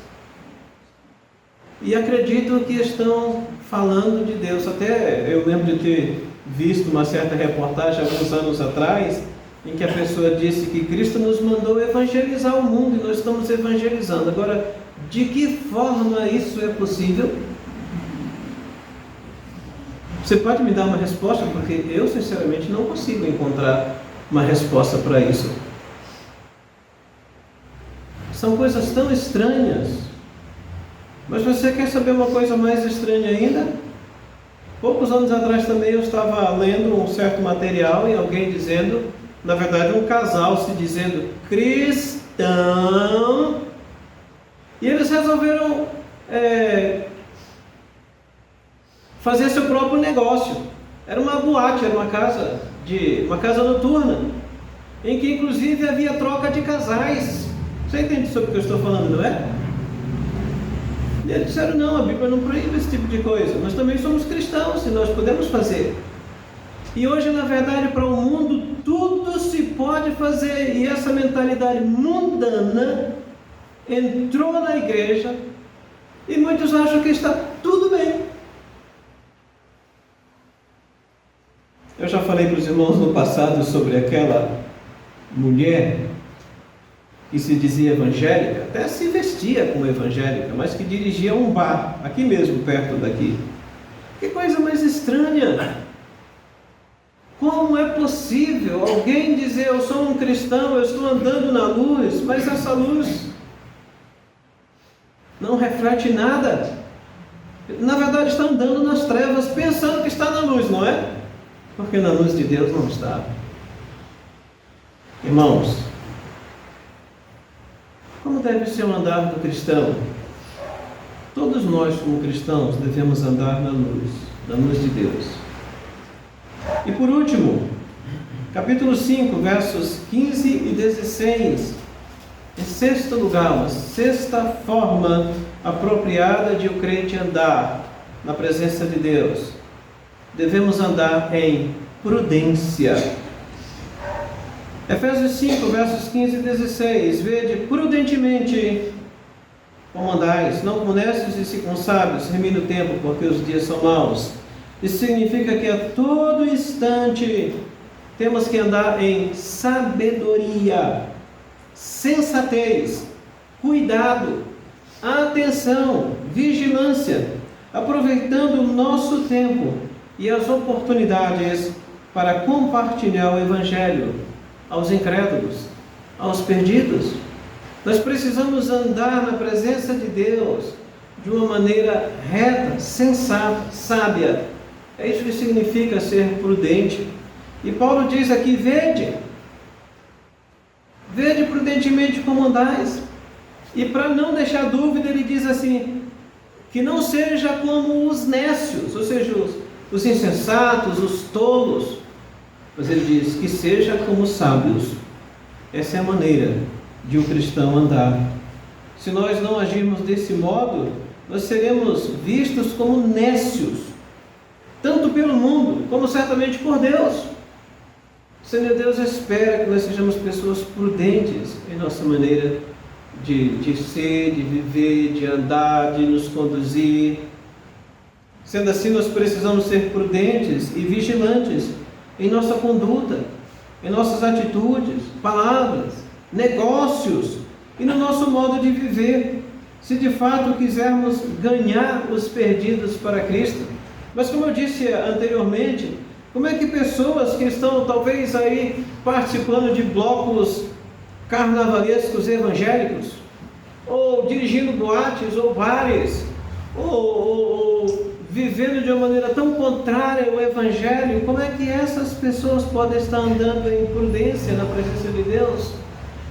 e acredito que estão falando de Deus. Até eu lembro de ter visto uma certa reportagem alguns anos atrás, em que a pessoa disse que Cristo nos mandou evangelizar o mundo e nós estamos evangelizando. Agora, de que forma isso é possível? Você pode me dar uma resposta? Porque eu, sinceramente, não consigo encontrar uma resposta para isso. São coisas tão estranhas. Mas você quer saber uma coisa mais estranha ainda? Poucos anos atrás também eu estava lendo um certo material e alguém dizendo, na verdade um casal se dizendo cristão, e eles resolveram fazer seu próprio negócio. Era uma boate, era uma casa noturna, em que inclusive havia troca de casais. Você entende sobre o que eu estou falando, não é? E eles disseram: não, a Bíblia não proíbe esse tipo de coisa. Nós também somos cristãos e nós podemos fazer. E hoje, na verdade, para o mundo, tudo se pode fazer. E essa mentalidade mundana entrou na igreja e muitos acham que está tudo bem. Eu já falei para os irmãos no passado sobre aquela mulher que se dizia evangélica, até se vestia como evangélica, mas que dirigia um bar, aqui mesmo, perto daqui. Que coisa mais estranha! Como é possível alguém dizer: eu sou um cristão, eu estou andando na luz, mas essa luz não reflete nada? Na verdade está andando nas trevas, pensando que está na luz, não é? Porque na luz de Deus não está. Irmãos, como deve ser o andar do cristão? Todos nós, como cristãos, devemos andar na luz de Deus. E por último, capítulo 5, versos 15 e 16. Em sexto lugar, uma sexta forma apropriada de o crente andar na presença de Deus. Devemos andar em prudência. Efésios 5, versos 15 e 16. Vede prudentemente como andais, não como necios e sim como sábios, remindo o tempo, porque os dias são maus. Isso significa que a todo instante temos que andar em sabedoria, sensatez, cuidado, atenção, vigilância, aproveitando o nosso tempo e as oportunidades para compartilhar o Evangelho aos incrédulos, aos perdidos. Nós precisamos andar na presença de Deus de uma maneira reta, sensata, sábia. É isso que significa ser prudente. E Paulo diz aqui: vede prudentemente como andais. E para não deixar dúvida, ele diz assim, que não seja como os nécios, ou seja, os insensatos, os tolos, mas ele diz que seja como os sábios. Essa é a maneira de um cristão andar. Se nós não agirmos desse modo, nós seremos vistos como nécios, tanto pelo mundo, como certamente por Deus. O Senhor Deus espera que nós sejamos pessoas prudentes em nossa maneira de ser, de viver, de andar, de nos conduzir. Sendo assim, nós precisamos ser prudentes e vigilantes em nossa conduta, em nossas atitudes, palavras, negócios e no nosso modo de viver, se de fato quisermos ganhar os perdidos para Cristo. Mas como eu disse anteriormente, como é que pessoas que estão talvez aí participando de blocos carnavalescos evangélicos, ou dirigindo boates ou bares, ou vivendo de uma maneira tão contrária ao Evangelho, como é que essas pessoas podem estar andando em prudência na presença de Deus?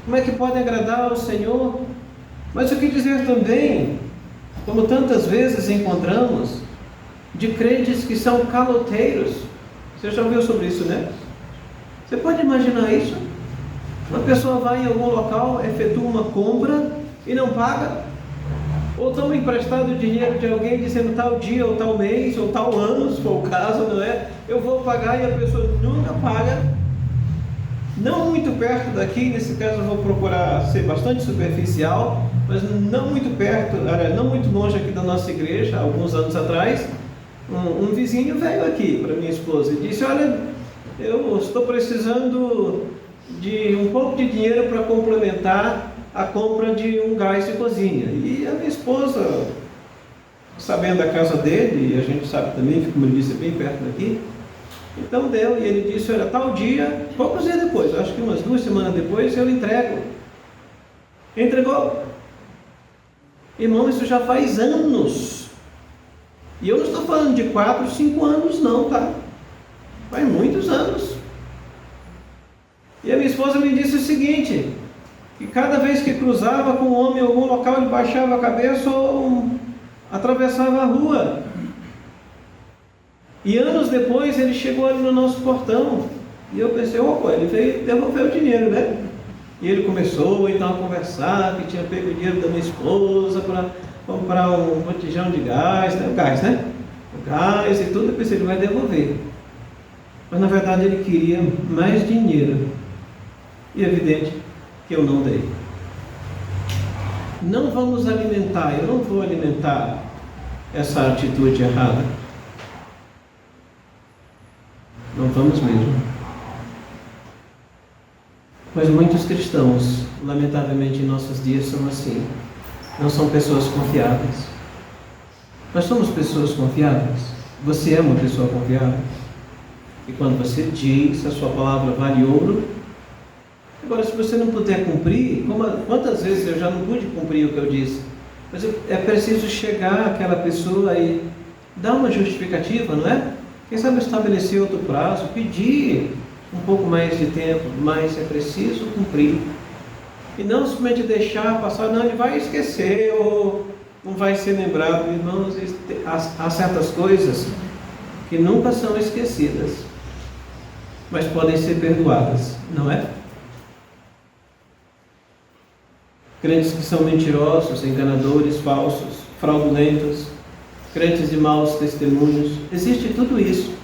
Como é que podem agradar ao Senhor? Mas o que dizer também, como tantas vezes encontramos, de crentes que são caloteiros? Você já ouviu sobre isso, né? Você pode imaginar isso? Uma pessoa vai em algum local, efetua uma compra e não paga, ou toma emprestado dinheiro de alguém dizendo tal dia, ou tal mês, ou tal ano, se for o caso, não é? Eu vou pagar, e a pessoa nunca paga. Não muito perto daqui, nesse caso eu vou procurar ser bastante superficial, mas não muito perto, não muito longe aqui da nossa igreja, alguns anos atrás, um vizinho veio aqui para minha esposa e disse: olha, eu estou precisando de um pouco de dinheiro para complementar a compra de um gás de cozinha. E a minha esposa, sabendo a casa dele, e a gente sabe também, como ele disse, bem perto daqui, então deu, e ele disse: olha, tal dia, poucos dias depois, acho que umas 2 semanas depois, eu entrego. Entregou. Irmão, isso já faz anos. E eu não estou falando de 4, 5 anos não, tá? Faz muitos anos. E a minha esposa me disse o seguinte, que cada vez que cruzava com um homem em algum local, ele baixava a cabeça ou atravessava a rua. E anos depois ele chegou ali no nosso portão. E eu pensei: opa, ele veio devolver o dinheiro, né? E ele começou então a conversar que tinha pego o dinheiro da minha esposa para comprar um botijão de gás, né? O gás e tudo. Eu pensei: ele vai devolver. Mas na verdade ele queria mais dinheiro. E é evidente que eu não dei. Não vamos alimentar, eu não vou alimentar essa atitude errada. Não vamos mesmo. Mas muitos cristãos, lamentavelmente em nossos dias, são assim. Não são pessoas confiáveis. Nós somos pessoas confiáveis. Você é uma pessoa confiável. E quando você diz, a sua palavra vale ouro. Agora, se você não puder cumprir, quantas vezes eu já não pude cumprir o que eu disse? Mas é preciso chegar àquela pessoa e dar uma justificativa, não é? Quem sabe estabelecer outro prazo, pedir um pouco mais de tempo, mas é preciso cumprir. E não simplesmente deixar passar, não, ele vai esquecer ou não vai ser lembrado. Irmãos, há certas coisas que nunca são esquecidas, mas podem ser perdoadas, não é? Crentes que são mentirosos, enganadores, falsos, fraudulentos, crentes de maus testemunhos, existe tudo isso.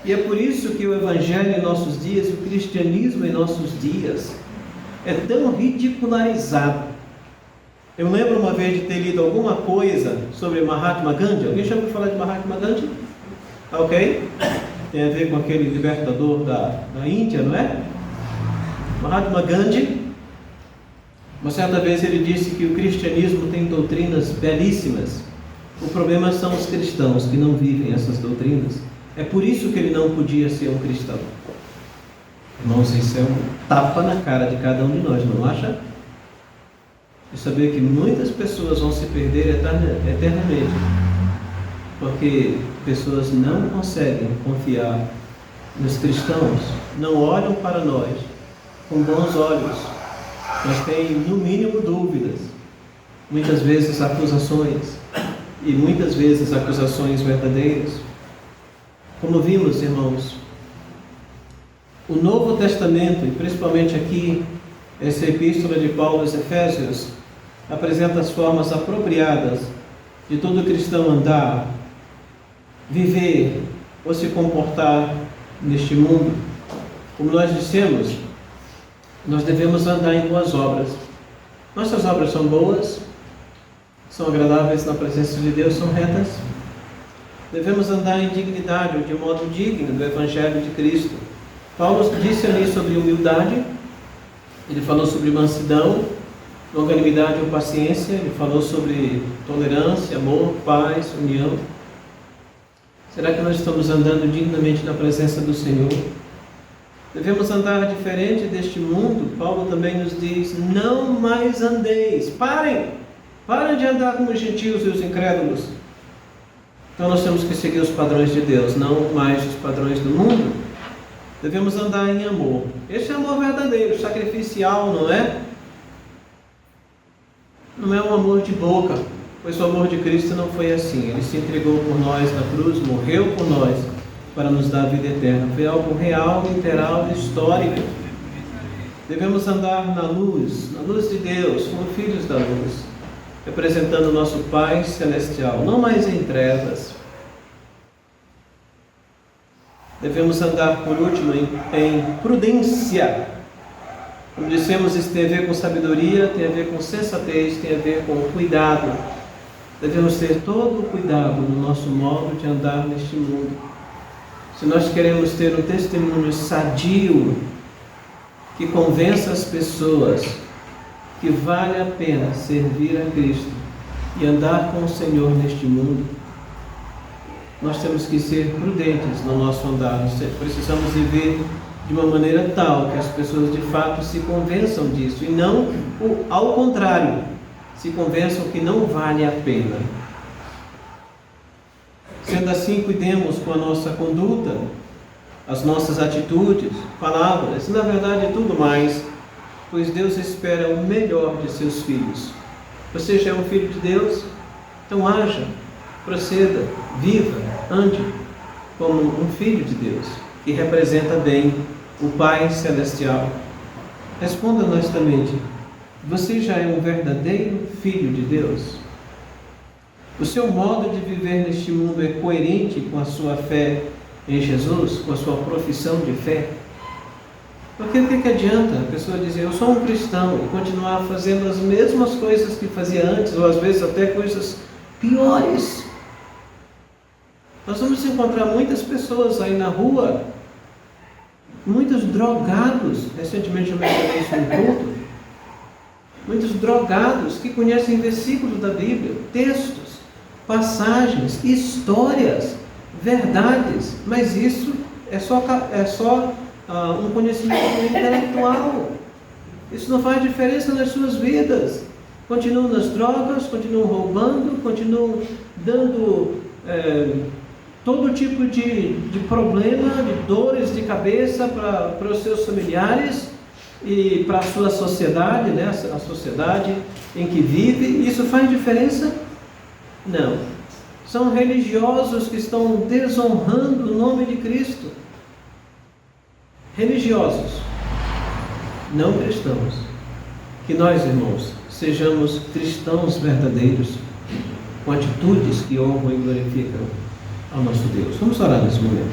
E é por isso que o Evangelho em nossos dias, o cristianismo em nossos dias, é tão ridicularizado. Eu lembro uma vez de ter lido alguma coisa sobre Mahatma Gandhi. Alguém já ouviu falar de Mahatma Gandhi? Ok? tem a ver com aquele libertador da Índia, não é? Mahatma Gandhi. Uma certa vez ele disse que o cristianismo tem doutrinas belíssimas. O problema são os cristãos que não vivem essas doutrinas. É por isso que ele não podia ser um cristão. Irmãos, isso é um tapa na cara de cada um de nós, não acha? E saber que muitas pessoas vão se perder eternamente, porque pessoas não conseguem confiar nos cristãos, não olham para nós com bons olhos, mas têm no mínimo dúvidas, muitas vezes acusações, e muitas vezes acusações verdadeiras. Como vimos, irmãos, o Novo Testamento, e principalmente aqui, essa epístola de Paulo aos Efésios, apresenta as formas apropriadas de todo cristão andar, viver ou se comportar neste mundo. Como nós dissemos, nós devemos andar em boas obras. Nossas obras são boas, são agradáveis na presença de Deus, são retas. Devemos andar em dignidade, ou de modo digno do Evangelho de Cristo. Paulo disse ali sobre humildade, ele falou sobre mansidão, longanimidade ou paciência, ele falou sobre tolerância, amor, paz, união. Será que nós estamos andando dignamente na presença do Senhor? Devemos andar diferente deste mundo. Paulo também nos diz: não mais andeis, parem de andar como os gentios e os incrédulos. Então nós temos que seguir os padrões de Deus, não mais os padrões do mundo. Devemos andar em amor. Esse é amor verdadeiro, sacrificial, não é? Não é um amor de boca, pois o amor de Cristo não foi assim. Ele se entregou por nós na cruz, morreu por nós, para nos dar a vida eterna. Foi algo real, literal, histórico. Devemos andar na luz de Deus, como filhos da luz, representando o nosso Pai Celestial, não mais em trevas. Devemos andar, por último, em prudência. Como dissemos, isso tem a ver com sabedoria, tem a ver com sensatez, tem a ver com cuidado. Devemos ter todo o cuidado no nosso modo de andar neste mundo. Se nós queremos ter um testemunho sadio, que convença as pessoas que vale a pena servir a Cristo e andar com o Senhor neste mundo, nós temos que ser prudentes no nosso andar. Nós precisamos viver de uma maneira tal que as pessoas de fato se convençam disso, e não ao contrário, se convençam que não vale a pena. Sendo assim, cuidemos com a nossa conduta, as nossas atitudes, palavras, e na verdade tudo mais, pois Deus espera o melhor de seus filhos. Você já é um filho de Deus? Então haja, proceda, viva, ande como um filho de Deus, que representa bem o Pai Celestial. Responda honestamente: você já é um verdadeiro filho de Deus? O seu modo de viver neste mundo é coerente com a sua fé em Jesus, com a sua profissão de fé? Porque o que adianta a pessoa dizer: eu sou um cristão, e continuar fazendo as mesmas coisas que fazia antes, ou às vezes até coisas piores? Nós vamos encontrar muitas pessoas aí na rua, muitos drogados. Recentemente eu mencionei isso no culto. Muitos drogados que conhecem versículos da Bíblia, textos, passagens, histórias, verdades, mas isso é só um conhecimento intelectual. Isso não faz diferença nas suas vidas. Continuam nas drogas, continuam roubando, continuam dando todo tipo de problema, de dores de cabeça para os seus familiares e para a sua sociedade, né? A sociedade em que vive. Isso faz diferença? Não. São religiosos que estão desonrando o nome de Cristo. Religiosos, não cristãos. Que nós, irmãos, sejamos cristãos verdadeiros, com atitudes que honram e glorificam ao nosso Deus. Vamos orar nesse momento.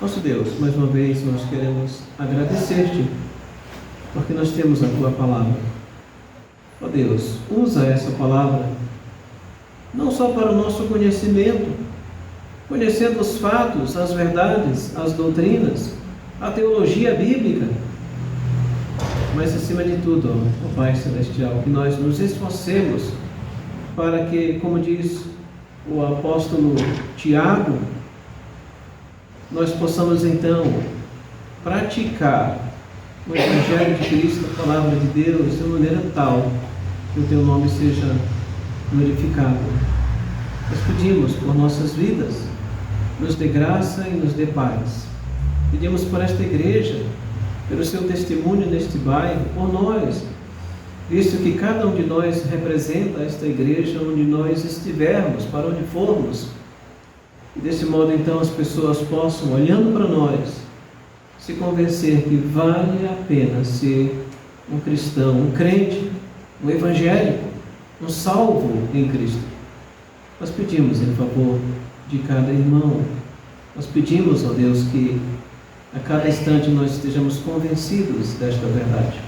Nosso Deus, mais uma vez nós queremos agradecer-te, porque nós temos a tua palavra. Ó Deus, usa essa palavra não só para o nosso conhecimento, conhecendo os fatos, as verdades, as doutrinas, a teologia bíblica. Mas, acima de tudo, ó Pai Celestial, que nós nos esforcemos para que, como diz o apóstolo Tiago, nós possamos então praticar o Evangelho de Cristo, a Palavra de Deus, de maneira tal que o Teu nome seja glorificado. Nós pedimos por nossas vidas, nos dê graça e nos dê paz. Pedimos por esta igreja, pelo seu testemunho neste bairro, por nós, visto que cada um de nós representa esta igreja onde nós estivermos, para onde formos. E desse modo, então, as pessoas possam, olhando para nós, se convencer que vale a pena ser um cristão, um crente, um evangélico, um salvo em Cristo. Nós pedimos em favor de cada irmão. Nós pedimos, ó Deus, que a cada instante nós estejamos convencidos desta verdade.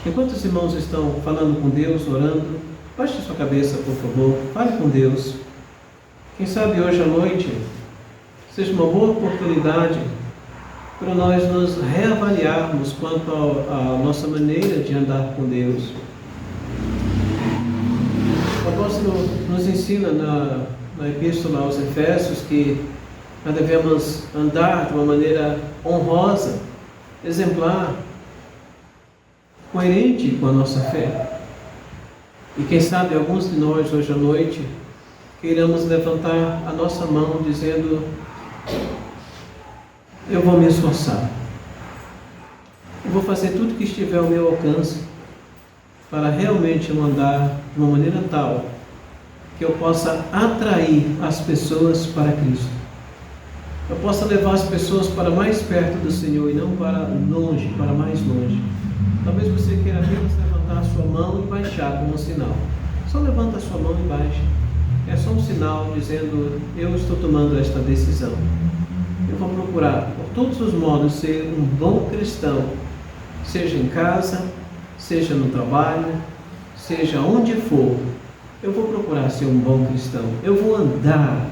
Enquanto os irmãos estão falando com Deus, orando, baixe sua cabeça, por favor, fale com Deus. Quem sabe hoje à noite seja uma boa oportunidade para nós nos reavaliarmos quanto à nossa maneira de andar com Deus. O apóstolo nos ensina na Epístola aos Efésios que nós devemos andar de uma maneira honrosa, exemplar, coerente com a nossa fé. E quem sabe alguns de nós hoje à noite queiramos levantar a nossa mão dizendo: eu vou me esforçar, eu vou fazer tudo que estiver ao meu alcance para realmente eu andar de uma maneira tal que eu possa atrair as pessoas para Cristo. Eu possa levar as pessoas para mais perto do Senhor e não para longe, para mais longe. Talvez você queira apenas levantar a sua mão e baixar como um sinal. Só levanta a sua mão e baixa. É só um sinal dizendo: eu estou tomando esta decisão. Eu vou procurar, por todos os modos, ser um bom cristão, seja em casa, seja no trabalho, seja onde for. Eu vou procurar ser um bom cristão. Eu vou andar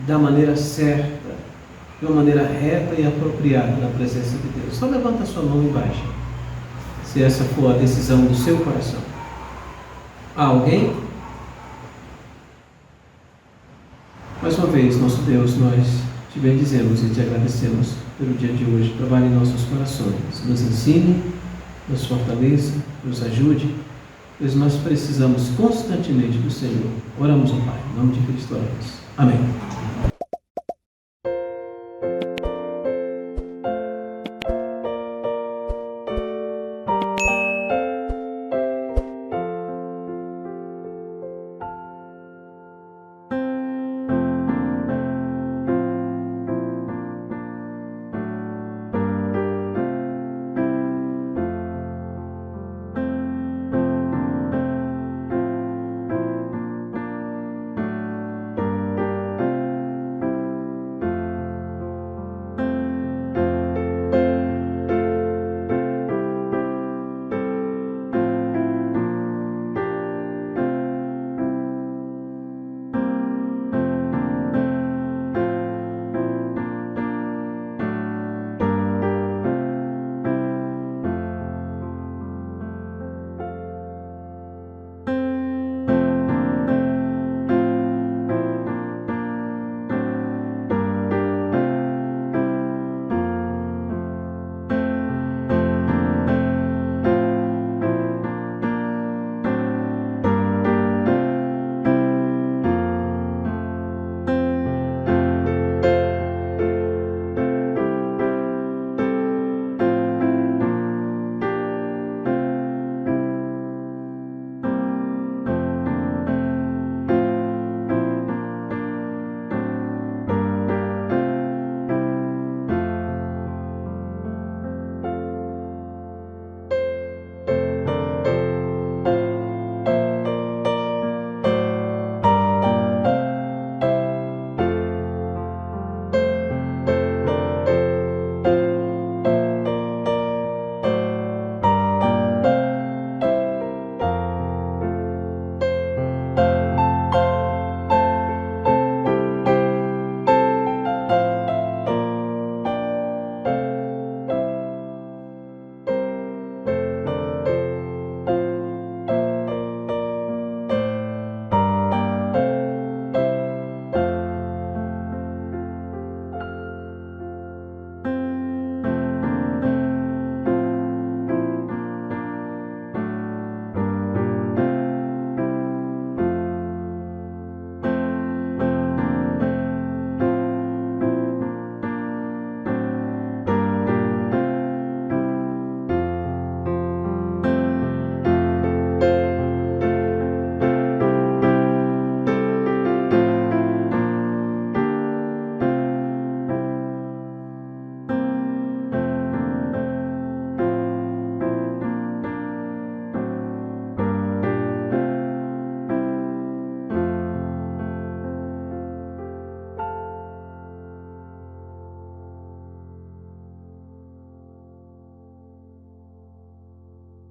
da maneira certa, de uma maneira reta e apropriada na presença de Deus. Só levanta a sua mão e baixa, se essa for a decisão do seu coração. Há alguém? Mais uma vez, nosso Deus, nós te bendizemos e te agradecemos pelo dia de hoje. Trabalhe em nossos corações, nos ensine, nos fortaleça, nos ajude, pois nós precisamos constantemente do Senhor. Oramos ao Pai, em nome de Cristo oramos. Amém.